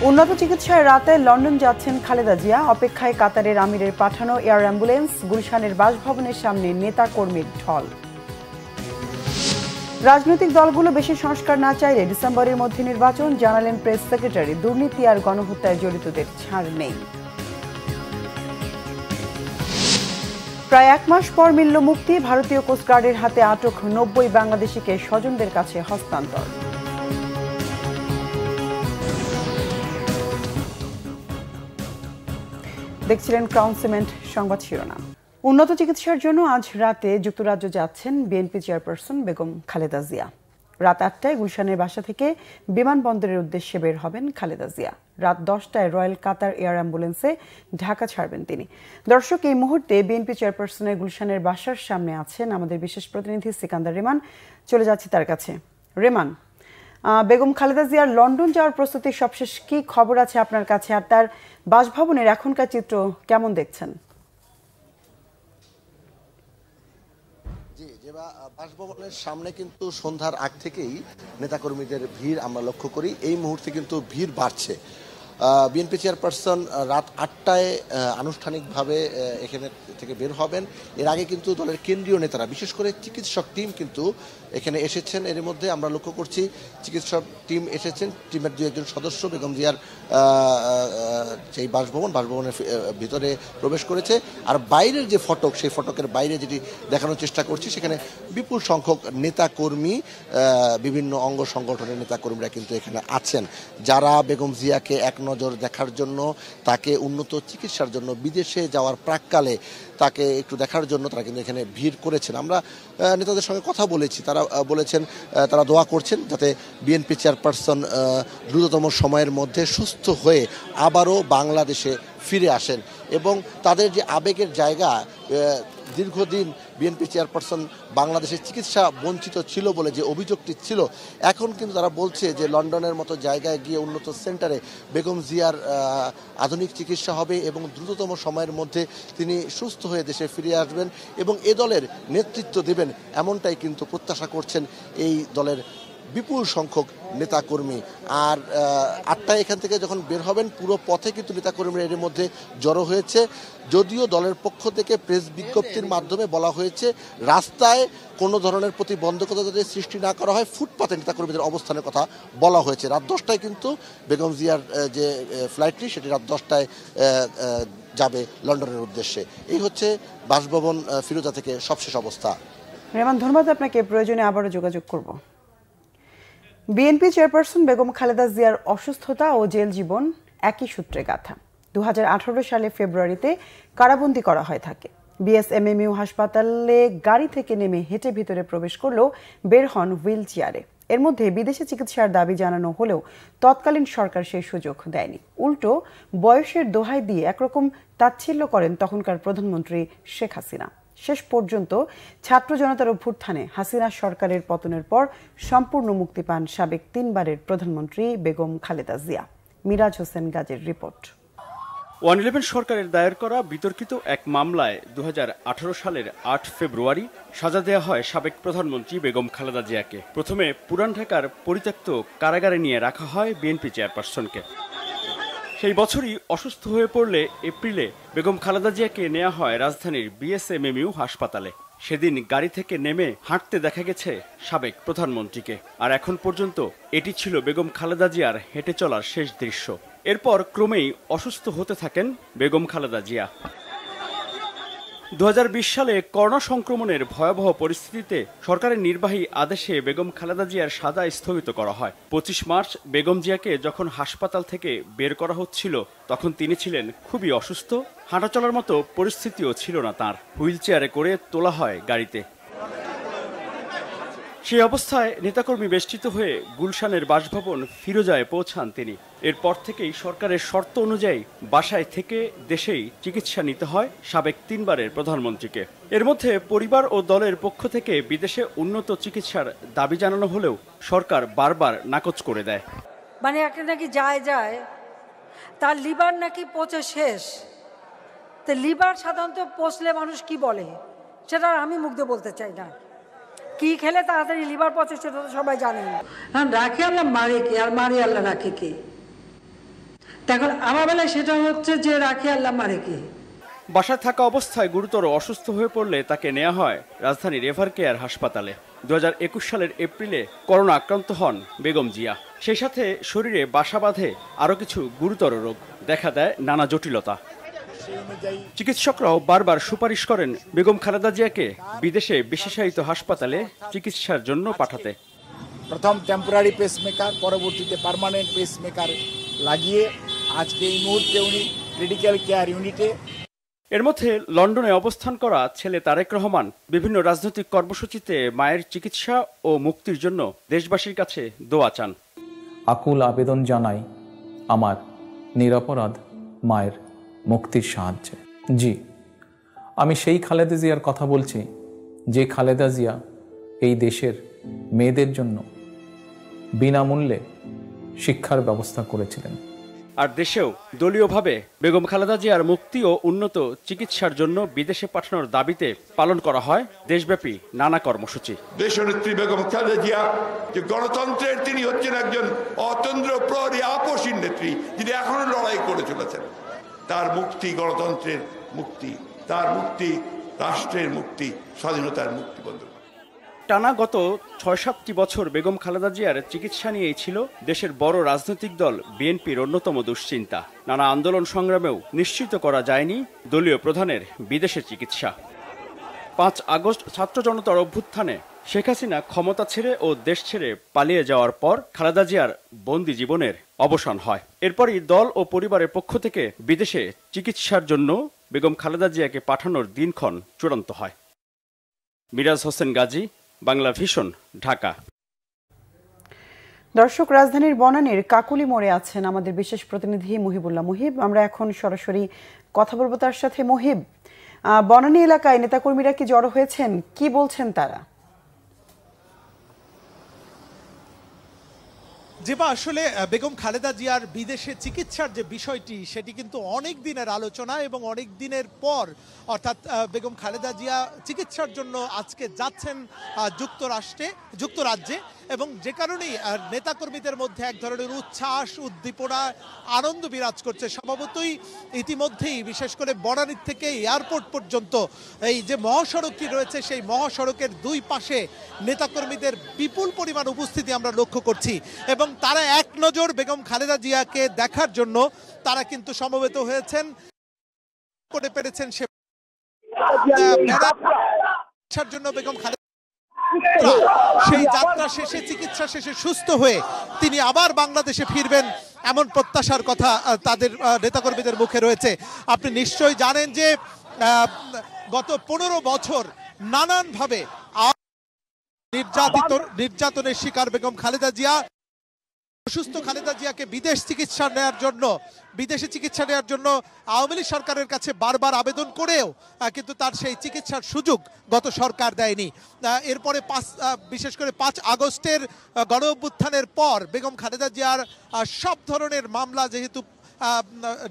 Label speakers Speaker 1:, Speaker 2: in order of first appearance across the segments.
Speaker 1: উন্নত চিকিৎসায় রাতে লন্ডন যাচ্ছেন খালেদা জিয়া। অপেক্ষায় কাতারের আমিরের পাঠানো এয়ার অ্যাম্বুলেন্স। গুলশানের বাসভবনের সামনে নেতা কর্মীর ঢল। রাজনৈতিক দলগুলো বেশি সংস্কার না চাইলে ডিসেম্বরের মধ্যে নির্বাচন, জানালেন প্রেস সেক্রেটারি। দুর্নীতি আর গণহত্যায় জড়িতদের ছাড় নেই। প্রায় 1 মাস পর মিলল মুক্তি। ভারতীয় কোস্টগার্ডের হাতে আটক 90 বাংলাদেশিকে স্বজনদের কাছে হস্তান্তর। দেখছিলেন ক্রাউন সিমেন্ট সংবাদ শিরোনাম। উন্নত চিকিৎসার জন্য আজ রাতে যুক্তরাজ্য যাচ্ছেন বিএনপি চেয়ারপারসন বেগম খালেদা জিয়া। রাত 8টায় গুলশানের বাসা থেকে বিমানবন্দরের উদ্দেশ্যে বের হবেন খালেদা জিয়া। রাত 10টায় রয়্যাল কাতার এয়ার অ্যাম্বুলেন্সে ঢাকা ছাড়বেন তিনি। দর্শক, এই মুহূর্তে বিএনপি চেয়ারপারসনের গুলশানের বাসার সামনে আছেন আমাদের বিশেষ প্রতিনিধি সিকান্দার রেমান। চলে যাচ্ছি তার কাছে। রেমান, বেগম খালেদা জিয়ার লন্ডন যাওয়ার প্রস্তুতির সবশেষ কি খবর আছে আপনার কাছে, আর তার বাসভবনের এখনকার চিত্র কেমন দেখছেন?
Speaker 2: জি, বাসভবনের সামনে কিন্তু সন্ধ্যার আগ থেকেই নেতাকর্মীদের ভিড় আমরা লক্ষ্য করি। এই মুহূর্তে কিন্তু ভিড় বাড়ছে। বিএনপি চেয়ারপারসন রাত 8টায় আনুষ্ঠানিকভাবে এখানে থেকে বের হবেন। এর আগে কিন্তু দলের কেন্দ্রীয় নেতারা, বিশেষ করে চিকিৎসক টিম কিন্তু এখানে এসেছেন। এর মধ্যে আমরা লক্ষ্য করছি চিকিৎসক টিম এসেছেন। টিমের দু একজন সদস্য বেগম জিয়ার সেই বাসভবনের ভিতরে প্রবেশ করেছে। আর বাইরের যে ফটক, সেই ফটকের বাইরে যেটি দেখানোর চেষ্টা করছি, সেখানে বিপুল সংখ্যক নেতাকর্মী, বিভিন্ন অঙ্গ সংগঠনের নেতাকর্মীরা কিন্তু এখানে আছেন, যারা বেগম জিয়াকে এক নজর দেখার জন্য, তাকে উন্নত চিকিৎসার জন্য বিদেশে যাওয়ার প্রাক্কালে তাকে একটু দেখার জন্য তারা কিন্তু এখানে ভিড় করেছেন। আমরা নেতাদের সঙ্গে কথা বলেছি, তারা বলেছেন তারা দোয়া করছেন যাতে বিএনপি চেয়ারপারসন দ্রুততম সময়ের মধ্যে সুস্থ হয়ে আবারও বাংলাদেশে ফিরে আসেন এবং তাদের যে আবেগের জায়গা, দীর্ঘদিন বিএনপি চেয়ারপারসন বাংলাদেশের চিকিৎসা বঞ্চিত ছিল বলে যে অভিযোগটি ছিল, এখন কিন্তু তারা বলছে যে লন্ডনের মতো জায়গায় গিয়ে উন্নত সেন্টারে বেগম জিয়ার আধুনিক চিকিৎসা হবে এবং দ্রুততম সময়ের মধ্যে তিনি সুস্থ হয়ে দেশে ফিরে আসবেন এবং এ দলের নেতৃত্ব দেবেন, এমনটাই কিন্তু প্রত্যাশা করছেন এই দলের বিপুল সংখ্যক নেতাকর্মী। আর 8টায় এখান থেকে যখন বের হবেন, পুরো পথে কিন্তু নেতাকর্মীরা এর মধ্যে জড়ো হয়েছে। যদিও দলের পক্ষ থেকে প্রেস বিজ্ঞপ্তির মাধ্যমে বলা হয়েছে রাস্তায় কোনো ধরনের প্রতিবন্ধকতা যাতে সৃষ্টি না করা হয়, ফুটপাতে নেতাকর্মীদের অবস্থানের কথা বলা হয়েছে। রাত 10টায় কিন্তু বেগম জিয়ার যে ফ্লাইটটি, সেটি রাত 10টায় যাবে লন্ডনের উদ্দেশ্যে। এই হচ্ছে বাসভবন ফিরোজা থেকে সবশেষ অবস্থা।
Speaker 1: রেমান, ধন্যবাদ আপনাকে। প্রয়োজনে আবারও যোগাযোগ করব। বিএনপি চেয়ারপারসন বেগম খালেদা জিয়ার অসুস্থতা ও জেল জীবন একই সূত্রে গাঁথা। 2018 সালে ফেব্রুয়ারিতে কারাবন্দী করা হয় তাকে। বিএসএমএমইউ হাসপাতালে গাড়ি থেকে নেমে হেঁটে ভিতরে প্রবেশ করলেও বের হন হুইল চেয়ারে। এর মধ্যে বিদেশে চিকিৎসার দাবি জানানো হলেও তৎকালীন সরকার সেই সুযোগ দেয়নি। উল্টো বয়সের দোহাই দিয়ে একরকম তাচ্ছিল্য করেন তখনকার প্রধানমন্ত্রী শেখ হাসিনা। শেষ পর্যন্ত ছাত্র জনতার অভ্যুত্থানে হাসিনা সরকারের পতনের পর সম্পূর্ণ মুক্তি পান সাবেক 3বারের প্রধানমন্ত্রী বেগম খালেদা জিয়া। মিরাজ হোসেন গাজীর রিপোর্ট।
Speaker 3: 111 সরকারের দায়ের করা বিতর্কিত এক মামলায় 2018 সালের 8 ফেব্রুয়ারি সাজা দেওয়া হয় সাবেক প্রধানমন্ত্রী বেগম খালেদা জিয়াকে। প্রথমে পুরান ঢাকার পরিত্যক্ত কারাগারে নিয়ে রাখা হয় বিএনপি চেয়ারপারসনকে। সেই বছরই অসুস্থ হয়ে পড়লে এপ্রিলে বেগম খালেদা জিয়াকে নেওয়া হয় রাজধানীর বিএসএমএমইউ হাসপাতালে। সেদিন গাড়ি থেকে নেমে হাঁটতে দেখা গেছে সাবেক প্রধানমন্ত্রীকে। আর এখন পর্যন্ত এটি ছিল বেগম খালেদা জিয়ার হেঁটে চলার শেষ দৃশ্য। এরপর ক্রমেই অসুস্থ হতে থাকেন বেগম খালেদা জিয়া। 2020 সালে করোনা সংক্রমণের ভয়াবহ পরিস্থিতিতে সরকারের নির্বাহী আদেশে বেগম খালেদা জিয়ার সাজা স্থগিত করা হয়। 25 মার্চ বেগম জিয়াকে যখন হাসপাতাল থেকে বের করা হচ্ছিল, তখন তিনি ছিলেন খুবই অসুস্থ। হাঁটা চলার মতো পরিস্থিতিও ছিল না তাঁর। হুইল চেয়ারে করে তোলা হয় গাড়িতে। সেই অবস্থায় নেতাকর্মী বেষ্টিত হয়ে গুলশানের বাসভবন ফিরোজায় পৌঁছান তিনি। এরপর থেকেই সরকারের শর্ত অনুযায়ী বাসায় থেকে দেশেই চিকিৎসা নিতে হয় সাবেক 3বারের প্রধানমন্ত্রীকে। এর মধ্যে পরিবার ও দলের পক্ষ থেকে বিদেশে উন্নত চিকিৎসার দাবি জানানো হলেও সরকার বারবার নাকচ করে দেয়।
Speaker 4: মানে একটা নাকি যায় তার লিভার নাকি পচে শেষ। তো লিভার সাধারণত পচলে মানুষ কি বলে সেটা আমি মুখ দিয়ে বলতে চাই না। কি খেলে তাড়াতাড়ি লিভার পচে সেটা তো সবাই জানেন। রাখে আল্লাহ, মারে কে? আর মারে আল্লাহ, রাখে কে? তখন আমার বেলায় সেটা হচ্ছে যে রাখি আল্লাহ মারে কি।
Speaker 3: বাসায় থাকা অবস্থায় গুরুতর অসুস্থ হয়ে পড়লে তাকে নেওয়া হয় রাজধানীর এভার কেয়ার হাসপাতালে। 2021 সালের এপ্রিলে করোনা আক্রান্ত হন বেগম জিয়া। সেই সাথে শরীরে বাসা বাঁধে আরও কিছু গুরুতর রোগ, দেখা দেয় নানা জটিলতা। চিকিৎসকরাও বারবার সুপারিশ করেন বেগম খালেদা জিয়াকে বিদেশে বিশেষায়িত হাসপাতালে চিকিৎসার জন্য পাঠাতে।
Speaker 5: প্রথম টেম্পোরারি পেসমেকার, পরবর্তীতে পার্মানেন্ট পেসমেকার লাগিয়ে আজকে এই মুহূর্তে উনি ক্রিটিক্যাল কেয়ার ইউনিটে।
Speaker 3: এর মধ্যে লন্ডনে অবস্থান করা ছেলে তারেক রহমান বিভিন্ন রাজনৈতিক কর্মসূচিতে মায়ের চিকিৎসা ও মুক্তির জন্য দেশবাসীর কাছে দোয়া চান।
Speaker 6: আকুল আবেদন জানাই আমার নিরপরাধ মায়ের মুক্তির সাহায্যে। জি, আমি সেই খালেদা জিয়ার কথা বলছি যে খালেদা জিয়া এই দেশের মেয়েদের জন্য বিনামূল্যে শিক্ষার ব্যবস্থা করেছিলেন।
Speaker 3: আর দেশেও দলীয়ভাবে বেগম খালেদা জিয়ার মুক্তি ও উন্নত চিকিৎসার জন্য বিদেশে পাঠানোর দাবিতে পালন করা হয় দেশব্যাপী নানা কর্মসূচি।
Speaker 7: দেশনেত্রী বেগম খালেদা জিয়া যে গণতন্ত্রের, তিনি হচ্ছেন একজন অতন্ত্র প্রহরী আপসীন নেত্রী, যিনি এখনো লড়াই করে চলেছেন। তার মুক্তি গণতন্ত্রের মুক্তি, তার মুক্তি রাষ্ট্রের মুক্তি, স্বাধীনতার মুক্তি। বন্ধু,
Speaker 3: টানা গত ৬-৭টি বছর বেগম খালেদা জিয়ার চিকিৎসা নিয়েই ছিল দেশের বড় রাজনৈতিক দল বিএনপির অন্যতম দুশ্চিন্তা। নানা আন্দোলন সংগ্রামেও নিশ্চিত করা যায়নি দলীয় প্রধানের বিদেশে চিকিৎসা। ৫ আগস্ট ছাত্র জনতার অভ্যুত্থানে শেখ হাসিনা ক্ষমতা ছেড়ে ও দেশ ছেড়ে পালিয়ে যাওয়ার পর খালেদা জিয়ার বন্দি জীবনের অবসান হয়। এরপরই দল ও পরিবারের পক্ষ থেকে বিদেশে চিকিৎসার জন্য বেগম খালেদা জিয়াকে পাঠানোর দিনক্ষণ চূড়ান্ত হয়। মিরাজ হোসেন গাজী, বাংলা ভিশন, ঢাকা।
Speaker 1: দর্শক, রাজধানীর বনানীর কাকুলি মোড়ে আছেন আমাদের বিশেষ প্রতিনিধি মুহিবুল্লাহ মুহিব। আমরা এখন সরাসরি কথা বলবো তার সাথে। মুহিব, বনানী এলাকায় নেতাকর্মীরা কি জড়ো হয়েছেন, কি বলছেন তারা?
Speaker 8: যেবা আসলে বেগম খালেদা জিয়ার বিদেশে চিকিৎসার যে বিষয়টি, সেটি কিন্তু অনেক দিনের আলোচনা এবং অনেক দিনের পর, অর্থাৎ বেগম খালেদা জিয়া চিকিৎসার জন্য আজকে যাচ্ছেন যুক্তরাজ্যে, এবং যে কারণেই নেতাকর্মীদের মধ্যে এক ধরনের উচ্ছ্বাস, উদ্দীপনা, আনন্দ বিরাজ করছে। স্বভাবতই ইতিমধ্যেই বিশেষ করে বনানী থেকে এয়ারপোর্ট পর্যন্ত এই যে মহাসড়কটি রয়েছে, সেই মহাসড়কের দুই পাশে নেতাকর্মীদের বিপুল পরিমাণ উপস্থিতি আমরা লক্ষ্য করছি, এবং তারা এক নজর বেগম খালেদা জিয়াকে দেখার জন্য তারা কিন্তু সমবেত হয়েছেন। করে পেরেছেন সে জন্য বেগম খালেদা সেই যাত্রা শেষে, চিকিৎসা শেষে সুস্থ হয়ে তিনি আবার বাংলাদেশে ফিরবেন, এমন প্রত্যাশার কথা তাদের নেতাকর্মীদের মুখে রয়েছে। আপনি নিশ্চয়ই জানেন যে গত 15 বছর নানানভাবে নির্যাতনের শিকার বেগম খালেদা জিয়া। অসুস্থ খালেদা জিয়াকে বিদেশে চিকিৎসা নেওয়ার জন্য আওয়ামী লীগ সরকারের কাছে বারবার আবেদন করেও কিন্তু তার সেই চিকিৎসার সুযোগ গত সরকার দেয়নি। এরপরে বিশেষ করে 5 আগস্টের গণ অভ্যুত্থানের পর বেগম খালেদা জিয়ার সব ধরনের মামলা যেহেতু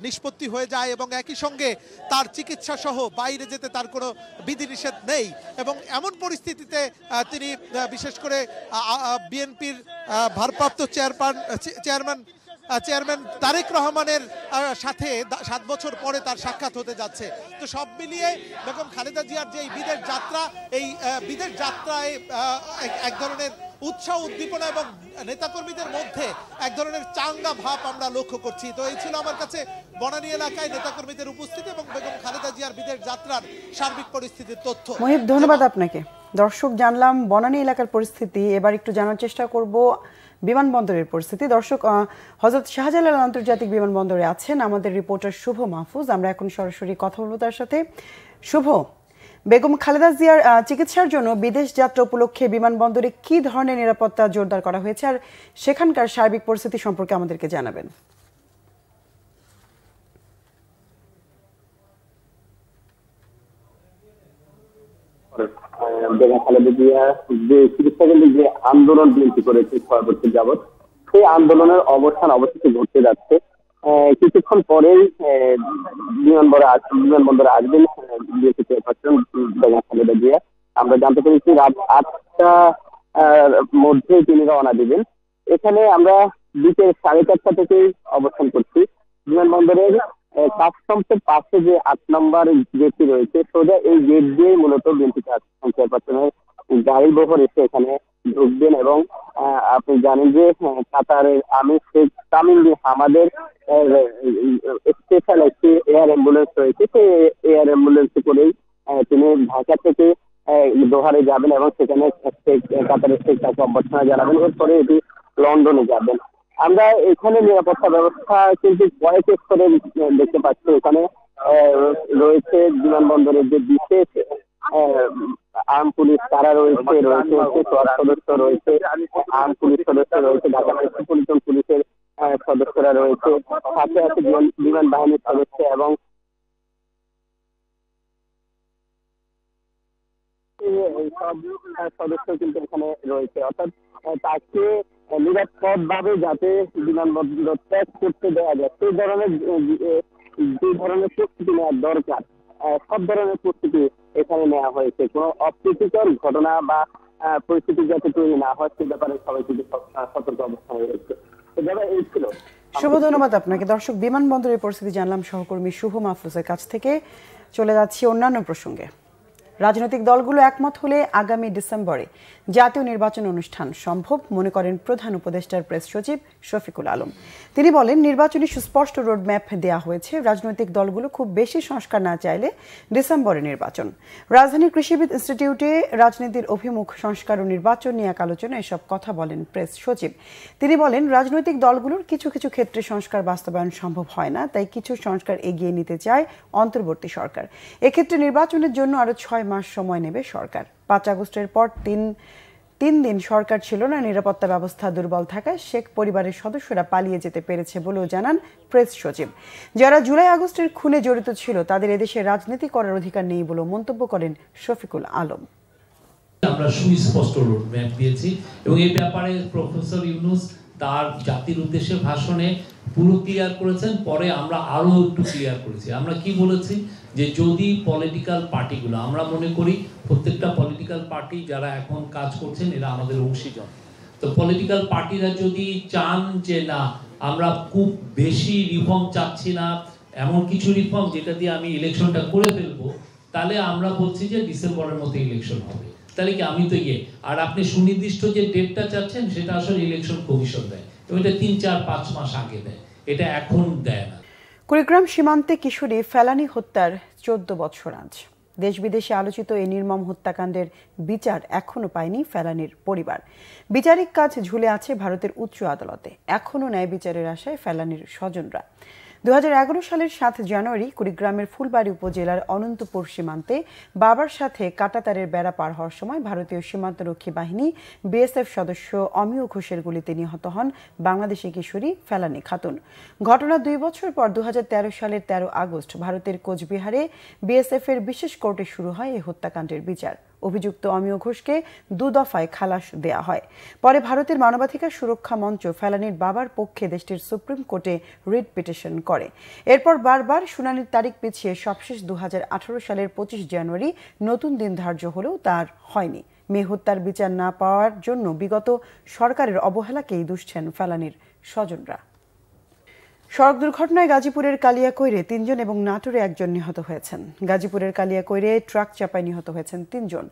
Speaker 8: নিষ্পত্তি হয়ে যায়, এবং একই সঙ্গে তার চিকিৎসা সহ বাইরে যেতে তার কোনো বিধিনিষেধ নেই, এবং এমন পরিস্থিতিতে তিনি বিশেষ করে বিএনপির ভারপ্রাপ্ত চেয়ারম্যান তারেক রহমানের সাথে 7 বছর পরে তার সাক্ষাৎ হতে যাচ্ছে। তো সব মিলিয়ে বেগম খালেদা জিয়ার যে এই বিদেশ যাত্রা, এই বিদেশ যাত্রায় এক ধরনের উৎসাহ, উদ্দীপনা এবং নেতাকর্মীদের মধ্যে এক ধরনের চাঙ্গা ভাব আমরা লক্ষ্য করছি। তো এই ছিল আমার কাছে বনানী এলাকায় নেতাকর্মীদের উপস্থিতি এবং বেগম খালেদা জিয়ার বিদেশ যাত্রার সার্বিক পরিস্থিতির তথ্য।
Speaker 1: মুহিব, ধন্যবাদ আপনাকে। দর্শক, জানলাম বনানী এলাকার পরিস্থিতি। এবার একটু জানার চেষ্টা করব বিমানবন্দরের পরিস্থিতি। দর্শক, হযরত শাহজালাল আন্তর্জাতিক বিমানবন্দরে আছেন আমাদের রিপোর্টার শুভ মাহফুজ। আমরা এখন সরাসরি কথা বলবো তার সাথে। শুভ, বেগম খালেদা জিয়ার চিকিৎসার জন্য বিদেশ যাত্রা উপলক্ষে বিমানবন্দরে কি ধরনের নিরাপত্তা জোরদার করা হয়েছে, আর সেখানকার সার্বিক পরিস্থিতি সম্পর্কে আমাদেরকে জানাবেন।
Speaker 9: বেগম খালেদা জিয়া যে চিকিৎসাকেন্দ্রে যে আন্দোলন বিএনপি করেছে 6 বছর যাবৎ, সেই আন্দোলনের অবসান অবশেষে ঘটতে যাচ্ছে। কিছুক্ষণ পরেই বিমানবন্দরে আসবেন বিএনপি চেয়ারপারসন বেগম খালেদা জিয়া। আমরা জানতে পেরেছি রাত 8টার মধ্যে তিনি রওনা দিবেন। এখানে আমরা বিকেল 4:30 থেকেই অবস্থান করছি। বিমানবন্দরের কাস্টমসের পাশে যে 8 নম্বর গেটটি রয়েছে, সোজা এই গেট দিয়ে মূলত বিএনপি চেয়ারপারসনের গাড়ি বহর এসে এখানে ঢুকবেন। এবং আপনি জানেন যে কাতারের আমির শেখ তামিম বিন হামাদের স্পেশাল একটি এয়ার অ্যাম্বুলেন্স রয়েছে, সেই এয়ার অ্যাম্বুলেন্সে করেই তিনি ঢাকা থেকে দোহারে যাবেন এবং সেখানে কাতারের শেখ তাকে অভ্যর্থনা জানাবেন। এরপরে এটি লন্ডনে যাবেন। আমরা এখানে নিরাপত্তা ব্যবস্থা কিন্তু কয়েক স্তরে দেখতে পাচ্ছি। এখানে রয়েছে বিমানবন্দরের যে বিশেষ আর্ম পুলিশ তারা রয়েছে, সদস্য রয়েছে, আর্ম পুলিশ সদস্য রয়েছে, ঢাকা মেট্রোপলিটন পুলিশের সদস্যরা রয়েছে, সাথে আছে বিমান বাহিনীর সদস্য এবং সব সদস্য কিন্তু এখানে রয়েছে। অর্থাৎ তাকে নিরাপদ ভাবে যাতে বিমানবন্দর ত্যাগ করতে দেওয়া যায় সেই ধরনের যে ধরনের প্রস্তুতি নেওয়ার দরকার, সব ধরনের প্রস্তুতি এখানে নেওয়া হয়েছে। কোনো অপ্রীতিকর ঘটনা বা পরিস্থিতি যাতে তৈরি না হয় সে ব্যাপারে সবাই কিন্তু সতর্ক অবস্থানে রয়েছে। এই ছিল।
Speaker 1: শুভ ধন্যবাদ আপনাকে। দর্শক, বিমানবন্দরের পরিস্থিতি জানলাম সহকর্মী শুভ মাহফুজের কাছ থেকে। চলে যাচ্ছি অন্যান্য প্রসঙ্গে। রাজনৈতিক দলগুলো একমত হলে আগামী ডিসেম্বরে জাতীয় নির্বাচন অনুষ্ঠান সম্ভব মনে করেন প্রধান উপদেষ্টার প্রেস সচিব শফিকুল আলম। তিনি বলেন, নির্বাচনী সুস্পষ্ট রোডম্যাপ দেওয়া হয়েছে। রাজনৈতিক দলগুলো খুব বেশি সংস্কার না চাইলে ডিসেম্বরে নির্বাচন। রাজধানীর কৃষিবিদ ইনস্টিটিউটে রাজনীতির অভিমুখ সংস্কার ও নির্বাচন নিয়ে এক আলোচনা এসব কথা বলেন প্রেস সচিব। তিনি বলেন, রাজনৈতিক দলগুলোর কিছু কিছু ক্ষেত্রে সংস্কার বাস্তবায়ন সম্ভব হয় না, তাই কিছু সংস্কার এগিয়ে নিতে চায় অন্তর্বর্তী সরকার। এক্ষেত্রে নির্বাচনের জন্য আরো 6 মাস সময় নেবে সরকার। 5 আগস্টের পর তিন দিন সরকার ছিল না। নিরাপত্তা ব্যবস্থা দুর্বল থাকায় শেখ পরিবারের সদস্যরা পালিয়ে যেতে পেরেছে বলেও জানান প্রেস সচিব। যারা জুলাই আগস্টের খুনে জড়িত ছিল তাদের এদেশে রাজনীতি করার অধিকার নেই বলেও মন্তব্য করেন শফিকুল আলম।
Speaker 10: আমরা সুস্পষ্ট রোডম্যাপ দিয়েছি এবং এই ব্যাপারে প্রফেসর ইউনূস তার জাতির উদ্দেশ্যে ভাষণে পুরো ক্লিয়ার করেছেন। পরে আমরা আরো একটু ক্লিয়ার করেছি। আমরা কি বলেছি যে যদি পলিটিক্যাল পার্টিগুলো, আমরা মনে করি প্রত্যেকটা পলিটিক্যাল পার্টি যারা এখন কাজ করছেন এরা আমাদের অংশীজন, তো পলিটিক্যাল পার্টিরা যদি চান যে না আমরা খুব বেশি রিফর্ম চাচ্ছি না, এমন কিছু রিফর্ম যেটা দিয়ে আমি ইলেকশনটা করে ফেলবো, তাহলে আমরা বলছি যে ডিসেম্বরের মধ্যে ইলেকশন হবে। তাহলে কি আমি তো আর আপনি সুনির্দিষ্ট যে ডেটটা চাচ্ছেন সেটা আসলে ইলেকশন কমিশন দেয় এবং এটা 3-4-5 মাস আগে দেয়, এটা এখন দেয় না।
Speaker 1: কুড়িগ্রাম সীমান্তে কিশোরী ফেলানী হত্যার 14 বছর আজ। দেশ বিদেশে আলোচিত এই নির্মম হত্যাকাণ্ডের বিচার এখনো পায়নি ফেলানীর পরিবার। বিচারিক কাজ ঝুলে আছে ভারতের উচ্চ আদালতে। এখনো ন্যায় বিচারের আশায় ফেলানীর স্বজনরা। 2011 সালের 7 জানুয়ারি কুড়িগ্রামের ফুলবাড়ী উপজেলার অনন্তপুর সীমান্তে বাবার সাথে কাঁটাতারের বেড়া পার হওয়ার সময় ভারতীয় সীমান্তরক্ষী বাহিনী বিএসএফ সদস্য অমিয় ঘোষের গুলিতে নিহত হন বাংলাদেশি কিশোরী ফেলানী খাতুন। ঘটনা 2 বছর পর 2013 সালের 13 আগস্ট ভারতের কোচবিহারে বিএসএফ এর বিশেষ কোর্টে শুরু হয় এই হত্যাকাণ্ডের বিচার। অভিযুক্ত অমিয় ঘোষকে 2 দফায় খালাস দেয়া হয়। পরে ভারতের মানবাধিকার সুরক্ষা মঞ্চ ফেলানীর বাবার পক্ষে দেশটির সুপ্রিম কোর্টে রিট পিটিশন করে। এরপর বারবার শুনানির তারিখ পিছিয়ে সবশেষ 2018 সালের 25 জানুয়ারি নতুন দিন ধার্য হলেও তার হয়নি। মেয়ে হত্যার বিচার না পাওয়ার জন্য বিগত সরকারের অবহেলাকেই দুষছেন ফেলানীর স্বজনরা। সড়ক দুর্ঘটনায় গাজীপুরের কালিয়াকৈরে 3 জন এবং নাটোরে 1 জন নিহত হয়েছেন। গাজীপুরের কালিয়াকৈরে ট্রাক চাপায় নিহত হয়েছেন 3 জন।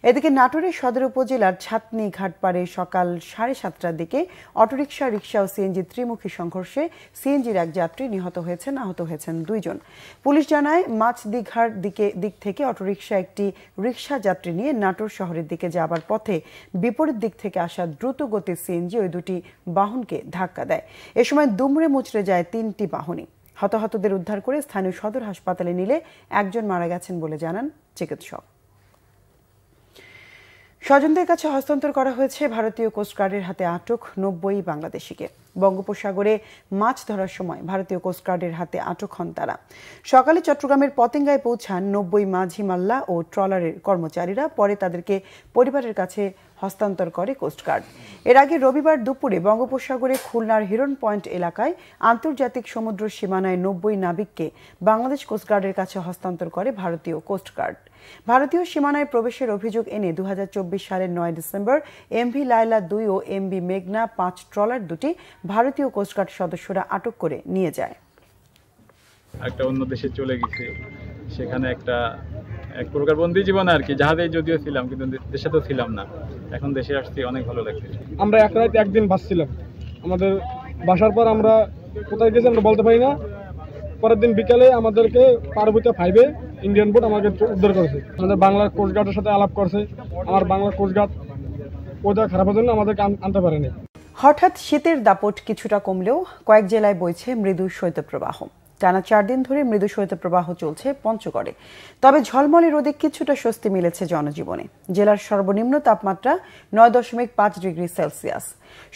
Speaker 1: এদিকে নাটোরের সদর উপজেলার ছাতনি ঘাটপাড়ে সকাল 7:30টার দিকে অটোরিকশা, রিকশা ও সিএনজি ত্রিমুখী সংঘর্ষে সিএনজির এক যাত্রী নিহত হয়েছেন, আহত হয়েছেন 2 জন। পুলিশ জানায়, মাছদিঘার দিক থেকে অটোরিকশা একটি রিকশা যাত্রী নিয়ে নাটোর শহরের দিকে যাবার পথে বিপরীত দিক থেকে আসা দ্রুত গতির সিএনজি ওই দুটি বাহনকে ধাক্কা দেয়। এ সময় দুমড়ে মুচড়ে যায় 3টি বাহনই। হতাহতদের উদ্ধার করে স্থানীয় সদর হাসপাতালে নিলে 1 জন মারা গেছেন বলে জানান চিকিৎসক। স্বজনদের কাছে হস্তান্তর করা হয়েছে ভারতীয় কোস্টগার্ডের হাতে আটক 90 বাংলাদেশিকে। বঙ্গোপসাগরে মাছ ধরার সময় ভারতীয় কোস্টগার্ডের হাতে আটক হন তারা। সকালে চট্টগ্রামের পতেঙ্গায় পৌঁছান 90 মাঝি মাল্লা ও ট্রলারের কর্মচারীরা। পরে তাদেরকে পরিবারের কাছে হস্তান্তর করে কোস্টগার্ড। এর আগে রবিবার দুপুরে বঙ্গোপসাগরে খুলনার হিরন পয়েন্ট এলাকায় আন্তর্জাতিক সমুদ্র সীমানায় 90 নাবিককে বাংলাদেশ কোস্টগার্ডের কাছে হস্তান্তর করে ভারতীয় কোস্টগার্ড। ভারতীয় সীমানায় প্রবেশের অভিযোগ এনে 2024 সালের 9 ডিসেম্বর এমভি লায়লা 2 ও এমভি মেঘনা 5 ট্রলার দুটি ভারতীয় কোস্টগার্ড সদস্যরা আটক করে নিয়ে যায়।
Speaker 11: একটা অন্য দেশে চলে গেছি, সেখানে এক প্রকার বন্দি জীবন আর কি। জাহাজে যদিও ছিলাম কিন্তু দেশে তো ছিলাম না, এখন দেশে আসছি, অনেক ভালো লাগছে।
Speaker 12: আমরা এক রাত একদিন বাসছিলাম, আমাদের বাসার পর আমরা কোথায় গেছি আমরা বলতে পারি না। পরের দিন বিকালে আমাদেরকে পার্বত্য 5-এ ইন্ডিয়ান বোট আমাকে উদ্ধার করেছে। আমাদের বাংলার কোস্টগার্ডের সাথে আলাপ করছে, আমার বাংলার কোস্টগার্ড ওদের খারাপের জন্য আমাদেরকে আনতে পারেনি।
Speaker 1: হঠাৎ শীতের দাপট কিছুটা কমলেও কয়েক জেলায় বইছে মৃদু শৈত্যপ্রবাহ। টানা 4 দিন ধরে মৃদু শৈত্যপ্রবাহ চলছে পঞ্চগড়ে। তবে ঝলমলে রোদে কিছুটা স্বস্তি মিলেছে জনজীবনে। জেলার সর্বনিম্ন তাপমাত্রা 9.5 ডিগ্রি সেলসিয়াস।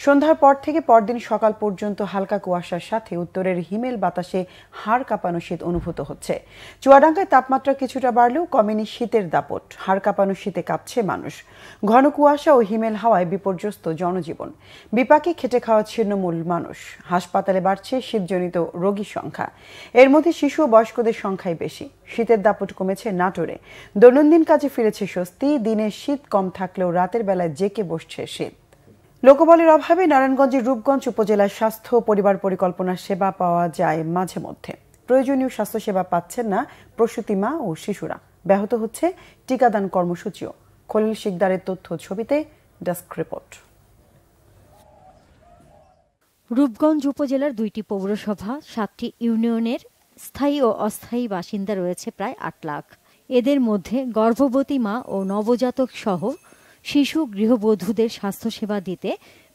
Speaker 1: সন্ধ্যার পর থেকে পরদিন সকাল পর্যন্ত হালকা কুয়াশার সাথে উত্তরের হিমেল বাতাসে হাড় কাঁপানো শীত অনুভূত হচ্ছে। চুয়াডাঙ্গায় তাপমাত্রা কিছুটা বাড়লেও কমেনি শীতের দাপট। হাড় কাঁপানো শীতে কাঁপছে মানুষ। ঘন কুয়াশা ও হিমেল হাওয়ায় বিপর্যস্ত জনজীবন। বিপাকে খেটে খাওয়া ছিন্নমূল মানুষ। হাসপাতালে বাড়ছে শীতজনিত রোগীর সংখ্যা। এর মধ্যে শিশু ও বয়স্কদের সংখ্যাই বেশি। শীতের দাপট কমেছে নাটোরে। দৈনন্দিন কাজে ফিরেছে স্বস্তি। দিনে শীত কম থাকলেও রাতের বেলায় জেকে বসছে শীত। লোকবলের অভাবে নারায়ণগঞ্জের রূপগঞ্জ উপজেলার স্বাস্থ্য পরিবার পরিকল্পনা সেবা পাওয়া যায় মাঝে মধ্যে। প্রয়োজনীয় স্বাস্থ্যসেবা পাচ্ছেন না প্রসূতি মা ও শিশুরা। ব্যাহত হচ্ছে টিকাদান কর্মসূচিও। খলিল শিকদারের তথ্য ছবিতে ডেস্ক রিপোর্ট।
Speaker 13: রূপগঞ্জ উপজেলার 2টি পৌরসভা, 7টি ইউনিয়নের স্থায়ী ও অস্থায়ী বাসিন্দা রয়েছে প্রায় 8 লাখ। এদের মধ্যে গর্ভবতী মা ও নবজাতক সহ শিশু গৃহবধূদের স্বাস্থ্যসেবা দিতে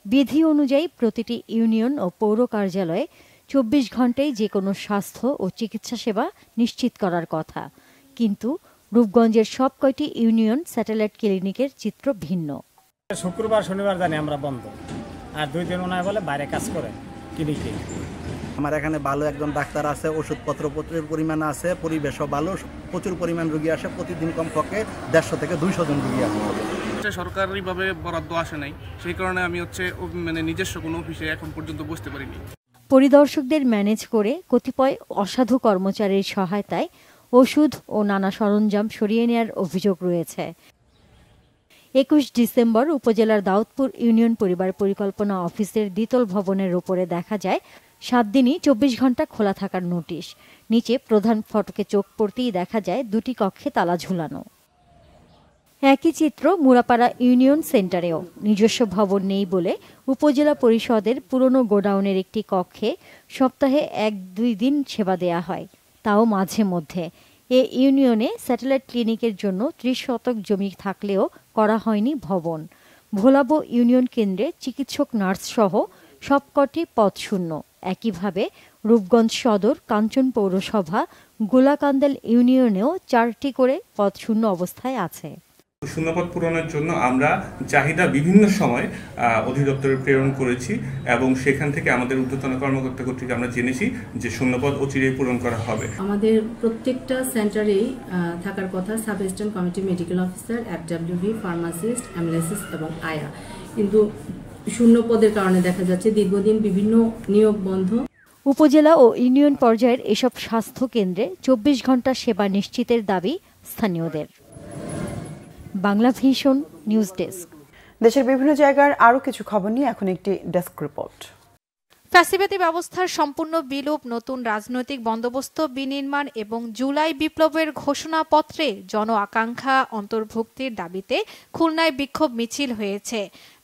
Speaker 13: বিধি অনুযায়ী প্রতিটি ইউনিয়ন ও পৌর কার্যালয়ে 24 ঘণ্টায় যে কোনো স্বাস্থ্য ও চিকিৎসা সেবা নিশ্চিত করার কথা। কিন্তু রূপগঞ্জের সব কয়টি ইউনিয়ন স্যাটেলাইট ক্লিনিকের চিত্র ভিন্ন।
Speaker 14: শুক্রবার শনিবার জানি আমরা বন্ধ, আর 2 দিন ওনায় বলে বাইরে কাজ করে ক্লিনিকে।
Speaker 15: আমার এখানে ভালো একজন ডাক্তার আছে, ওষুধপত্র প্রচুর পরিমাণ আছে, পরিবেশও ভালো, প্রচুর পরিমাণ রোগী আসে। প্রতিদিন কমপক্ষে 150 থেকে 200 জন রোগী আসে।
Speaker 16: সরকারিভাবে বরাদ্দ আসে নাই, সেই কারণে আমি নিজস্ব কোনো অফিসে এখন পর্যন্ত বসতে পারিনি।
Speaker 13: পরিদর্শকদের ম্যানেজ করে কতিপয় অসাধু কর্মচারীর সহায়তায় ওষুধ ও নানা সরঞ্জাম সরিয়ে নেওয়ার অভিযোগ রয়েছে। 21 ডিসেম্বর উপজেলার দাউদপুর ইউনিয়ন পরিবার পরিকল্পনা অফিসের দ্বিতল ভবনের উপরে দেখা যায় 7 দিনই 24 ঘণ্টা খোলা থাকার নোটিশ। নিচে প্রধান ফটকে চোখ পড়তেই দেখা যায় 2টি কক্ষে তালা ঝুলানো। একই চিত্র মুরাপাড়া ইউনিয়ন সেন্টারেও। নিজস্ব ভবন নেই বলে উপজেলা পরিষদের পুরনো গোডাউনের একটি কক্ষে সপ্তাহে 1-2 দিন সেবা দেয়া হয়, তাও মাঝে মধ্যে। এ ইউনিয়নে স্যাটেলাইট ক্লিনিকের জন্য 30 শতক জমি থাকলেও করা হয়নি ভবন। ভোলাবো ইউনিয়ন কেন্দ্রে চিকিৎসক নার্স সহ সবকটি পদ শূন্য। একইভাবে রূপগঞ্জ সদর, কাঞ্চন পৌরসভা, গোলাকান্দাল ইউনিয়নেও 4টি করে পদ শূন্য অবস্থায় আছে।
Speaker 17: শূন্যপদ পূরণের জন্য আমরা চাহিদা বিভিন্ন সময় অধিদপ্তরে প্রেরণ করেছি এবং সেখান থেকে আমাদের ঊর্ধ্বতন কর্মকর্তা কর্তৃক আমরা জেনেছি যে শূন্যপদ অচিরেই পূরণ করা হবে।
Speaker 18: আমাদের প্রত্যেকটা সেন্টারেই থাকার কথা sub assistant community medical officer, FWV, pharmacist, অ্যাম্বুলেন্সিস্ট এবং আয়া, কিন্তু শূন্য পদের কারণে দেখা যাচ্ছে দীর্ঘদিন বিভিন্ন নিয়োগ বন্ধ।
Speaker 13: উপজেলা ও ইউনিয়ন পর্যায়ের এসব স্বাস্থ্য কেন্দ্রে 24 ঘণ্টা সেবা নিশ্চিতের দাবি স্থানীয়দের। Bangla vision news desk.
Speaker 1: দেশের বিভিন্ন জায়গার আরও কিছু খবর নিয়ে এখন একটি ডেস্ক রিপোর্ট।
Speaker 19: ফ্যাসিবাদী ব্যবস্থার সম্পূর্ণ বিলোপ, নতুন রাজনৈতিক বন্দোবস্ত বিনির্মাণ এবং জুলাই বিপ্লবের ঘোষণাপত্রে জন আকাঙ্ক্ষা অন্তর্ভুক্তির দাবিতে খুলনায় বিক্ষোভ মিছিল হয়েছে।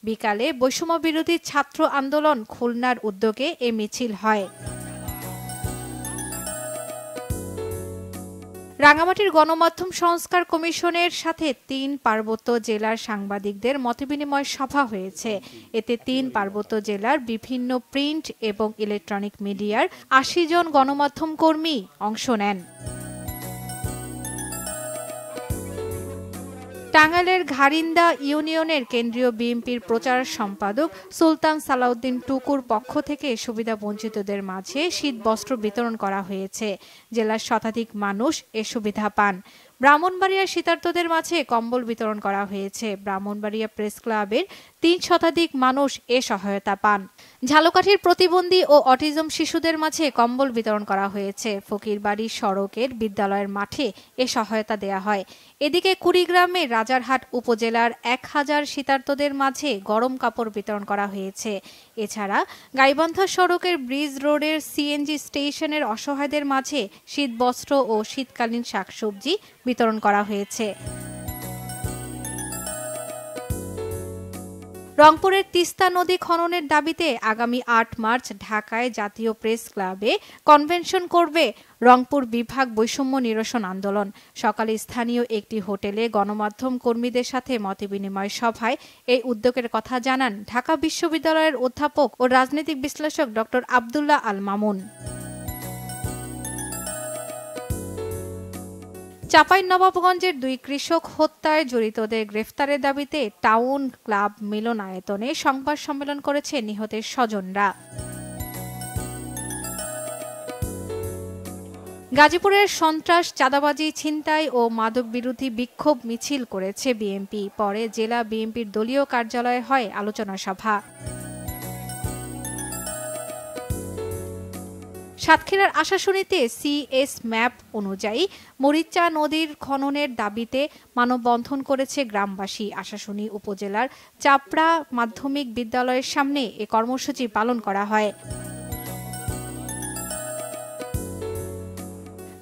Speaker 19: বিকালে বৈষম্য বিরোধী ছাত্র আন্দোলন খুলনার উদ্যোগে এ মিছিল হয়। রাঙামাটির গণমাধ্যম সংস্কার কমিশনের সাথে 3 পার্বত্য জেলার সাংবাদিকদের মতবিনিময় সভা হয়েছে। এতে 3 পার্বত্য জেলার বিভিন্ন প্রিন্ট এবং ইলেকট্রনিক মিডিয়ার 80 জন গণমাধ্যম কর্মী অংশ নেন। টাঙ্গাইলের ঘারিন্দা ইউনিয়নের কেন্দ্রীয় বিএনপির প্রচার সম্পাদক সুলতান সালাউদ্দিন টুকুর পক্ষ থেকে সুবিধা বঞ্চিতদের মাঝে শীত বস্ত্র বিতরণ করা হয়েছে। জেলার শতাধিক মানুষ এ সুবিধা পান। ব্রাহ্মণবাড়িয়ার শীতার্তদের মাঝে কম্বল বিতরণ করা হয়েছে। ব্রাহ্মণবাড়িয়া প্রেস ক্লাবের 3 শতাধিক মানুষ এ সহায়তা পান। ঝালকাঠির প্রতিবন্ধী ও অটিজম শিশুদের মাঝে কম্বল বিতরণ করা হয়েছে। ফকিরবাড়ি সড়কের বিদ্যালয়ের মাঠে এ সহায়তা দেয়া হয়। এদিকে কুড়িগ্রামের রাজারহাট উপজেলার 1000 শীতার্তদের মাঝে গরম কাপড় বিতরণ করা হয়েছে। এছাড়া গাইবান্ধা সড়কের ব্রিজ রোডের সিএনজি স্টেশনের অসহায়দের মাঝে শীতবস্ত্র ও শীতকালীন শাকসবজি বিতরণ করা হয়েছে। রংপুরের তিস্তা নদী খননের দাবিতে আগামী 8 মার্চ ঢাকায় জাতীয় প্রেস ক্লাবে কনভেনশন করবে রংপুর বিভাগ বৈষম্য নিরসন আন্দোলন। সকালে স্থানীয় একটি হোটেলে গণমাধ্যম কর্মীদের সাথে মতবিনিময় সভায় এই উদ্যোগের কথা জানান ঢাকা বিশ্ববিদ্যালয়ের অধ্যাপক ও রাজনৈতিক বিশ্লেষক ডক্টর আব্দুল্লাহ আল মামুন। চাঁপাইনবাবগঞ্জের 2 কৃষক হত্যায় জড়িতদের গ্রেফতারের দাবিতে টাউন ক্লাব মিলনায়তনে সংবাদ সম্মেলন করেছে নিহতের স্বজনরা। গাজীপুরের সন্ত্রাস, চাঁদাবাজি, ছিনতাই ও মাদক বিরোধী বিক্ষোভ মিছিল করেছে বিএনপি। পরে জেলা বিএনপির দলীয় কার্যালয়ে হয় আলোচনা সভা। সাতক্ষীরার আশাশুনিতে সিএস ম্যাপ অনুযায়ী মরিচা নদীর খননের দাবিতে মানববন্ধন করেছে গ্রামবাসী। আশাশুনি উপজেলার চাপড়া মাধ্যমিক বিদ্যালয়ের সামনে এ কর্মসূচি পালন করা হয়।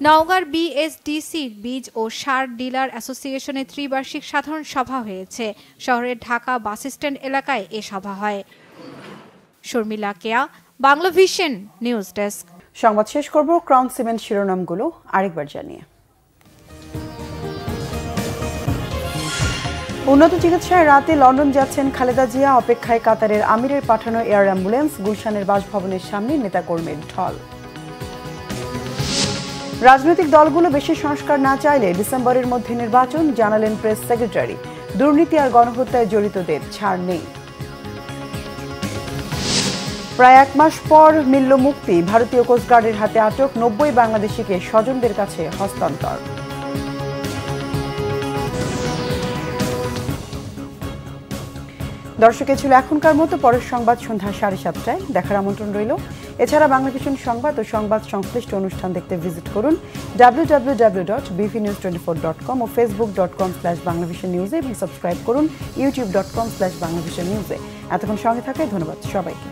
Speaker 19: নওগাঁর বিএসডিসি বীজ ও সার ডিলার অ্যাসোসিয়েশনের ত্রিবার্ষিক সাধারণ সভা হয়েছে। শহরের ঢাকা বাস স্ট্যান্ড এলাকায় এ সভা হয়। শর্মিলা কেয়া, বাংলা ভিশন নিউজ ডেস্ক।
Speaker 1: সংবাদ শেষ করব ক্রাউন সিমেন্ট শিরোনামগুলো আরেকবার জানিয়ে। উন্নত চিকিৎসায় রাতে লন্ডন যাচ্ছেন খালেদা জিয়া। অপেক্ষায় কাতারের আমিরের পাঠানো এয়ার অ্যাম্বুলেন্স। গুলশানের বাসভবনের সামনে নেতাকর্মীর ঢল। রাজনৈতিক দলগুলো বেশি সংস্কার না চাইলে ডিসেম্বরের মধ্যে নির্বাচন, জানালেন প্রেস সেক্রেটারি। দুর্নীতি আর গণহত্যায় জড়িতদের ছাড় নেই। প্রায় 1 মাস পর মিলল মুক্তি। ভারতীয় কোস্টগার্ডের হাতে আটক 90 বাংলাদেশিকে স্বজনদের কাছে হস্তান্তর। দর্শক, ছিল এখনকার মতো। পরের সংবাদ সন্ধ্যা 7:30টায় দেখার আমন্ত্রণ রইল। এছাড়া বাংলা ভিশন সংবাদ ও সংবাদ সংশ্লিষ্ট অনুষ্ঠান দেখতে ভিজিট করুন www.bvnews24.com ও facebook.com/banglavisionnews এবং সাবস্ক্রাইব করুন youtube.com/banglavisionnews। এতক্ষণ সঙ্গে থাকায় ধন্যবাদ সবাইকে।